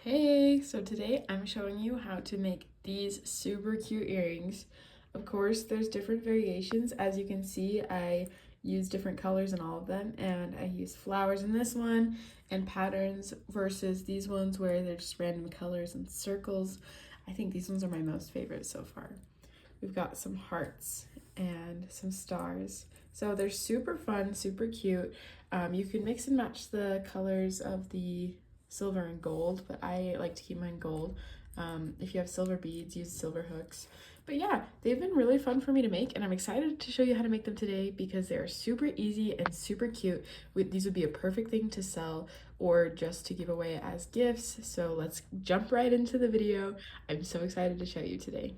Hey, so today I'm showing you how to make these super cute earrings. Of course, there's different variations. As you can see, I use different colors in all of them, and I use flowers in this one and patterns versus these ones where they're just random colors and circles. I think these ones are my most favorite so far. We've got some hearts and some stars. So they're super fun, super cute. You can mix and match the colors of the silver and gold, but I like to keep mine gold. If you have silver beads, use silver hooks. But yeah, they've been really fun for me to make, and I'm excited to show you how to make them today because they're super easy and super cute. These would be a perfect thing to sell or just to give away as gifts. So let's jump right into the video. I'm so excited to show you today.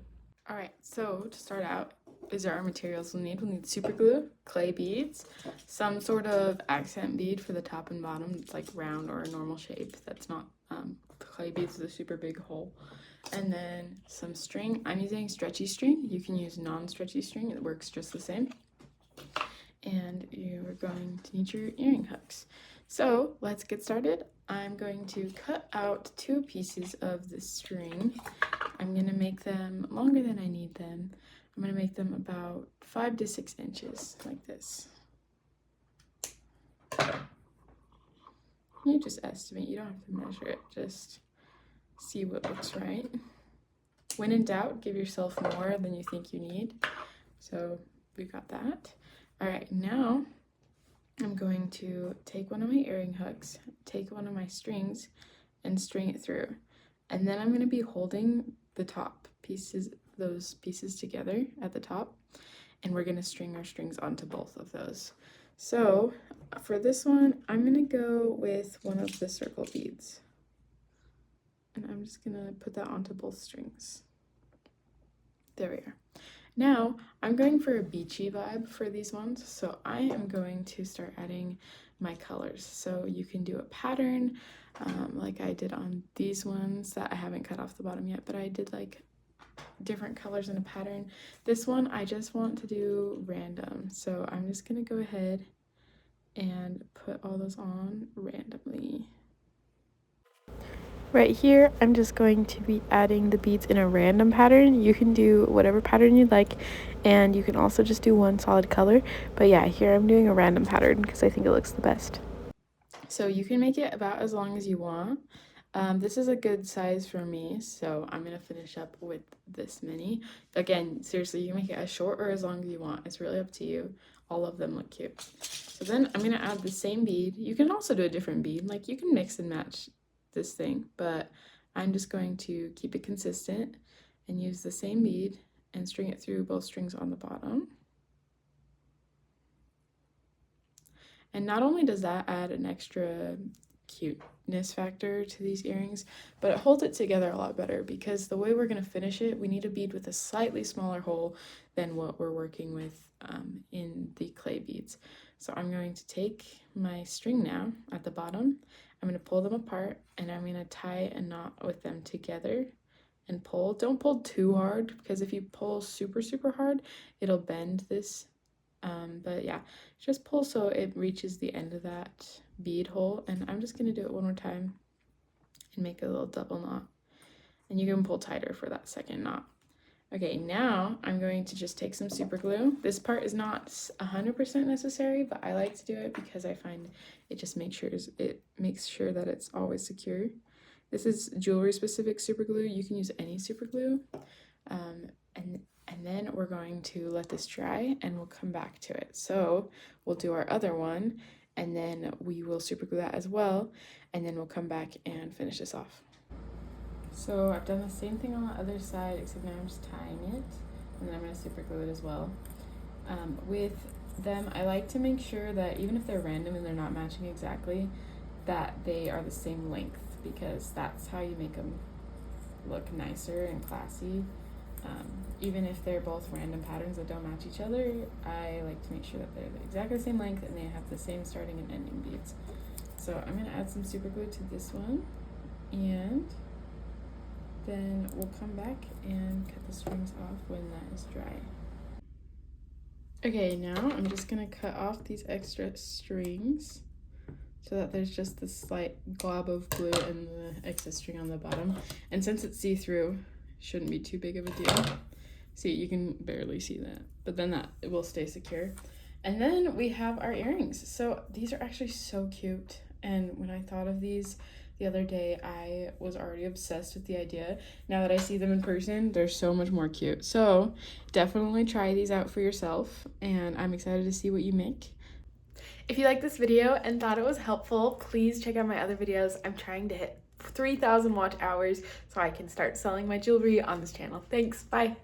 All right, so to start out, these are our materials we'll need. We'll need super glue, clay beads, some sort of accent bead for the top and bottom that's like round or a normal shape that's not clay beads with a super big hole, and then some string. I'm using stretchy string. You can use non-stretchy string. It works just the same. And you're going to need your earring hooks. So let's get started. I'm going to cut out 2 pieces of the string. I'm going to make them longer than I need them. I'm going to make them about 5 to 6 inches, like this. You just estimate, you don't have to measure it, just see what looks right. When in doubt, give yourself more than you think you need. So we got that. All right, now I'm going to take one of my earring hooks, take one of my strings, and string it through. And then I'm going to be holding the top pieces, those pieces together at the top, and we're going to string our strings onto both of those. So for this one, I'm going to go with one of the circle beads. And I'm just going to put that onto both strings. There we are. Now, I'm going for a beachy vibe for these ones, so I am going to start adding my colors. So you can do a pattern, like I did on these ones that I haven't cut off the bottom yet, but I did like different colors in a pattern. This one, I just want to do random, so I'm just gonna go ahead and put all those on randomly. Right here, I'm just going to be adding the beads in a random pattern. You can do whatever pattern you'd like, and you can also just do one solid color. But yeah, here I'm doing a random pattern because I think it looks the best. So you can make it about as long as you want. This is a good size for me, so I'm gonna finish up with this many. Again, seriously, you can make it as short or as long as you want. It's really up to you. All of them look cute. So then I'm gonna add the same bead. You can also do a different bead. Like you can mix and match this thing, but I'm just going to keep it consistent and use the same bead and string it through both strings on the bottom. And not only does that add an extra cuteness factor to these earrings, but it holds it together a lot better because the way we're going to finish it, we need a bead with a slightly smaller hole than what we're working with in the clay beads. So I'm going to take my string now at the bottom, I'm going to pull them apart, and I'm going to tie a knot with them together and pull. Don't pull too hard because if you pull super hard, it'll bend this. But yeah, just pull so it reaches the end of that bead hole, and I'm just going to do it one more time and make a little double knot, and you can pull tighter for that second knot. Okay, now I'm going to just take some super glue. This part is not 100% necessary, but I like to do it because I find it just makes sure that it's always secure. This is jewelry specific super glue. You can use any super glue. And then we're going to let this dry and we'll come back to it. So we'll do our other one and then we will super glue that as well. And then we'll come back and finish this off. So I've done the same thing on the other side, except now I'm just tying it, and then I'm going to super glue it as well. With them, I like to make sure that even if they're random and they're not matching exactly, that they are the same length, because that's how you make them look nicer and classy. Even if they're both random patterns that don't match each other, I like to make sure that they're exactly the same length and they have the same starting and ending beads. So I'm going to add some super glue to this one, and then we'll come back and cut the strings off when that is dry. Okay, now I'm just gonna cut off these extra strings so that there's just this slight glob of glue and the excess string on the bottom. And since it's see-through, shouldn't be too big of a deal. See, you can barely see that, but then that it will stay secure. And then we have our earrings. So these are actually so cute. And when I thought of these the other day, I was already obsessed with the idea. Now that I see them in person, they're so much more cute. So definitely try these out for yourself, and I'm excited to see what you make. If you liked this video and thought it was helpful, please check out my other videos. I'm trying to hit 3,000 watch hours so I can start selling my jewelry on this channel. Thanks, bye.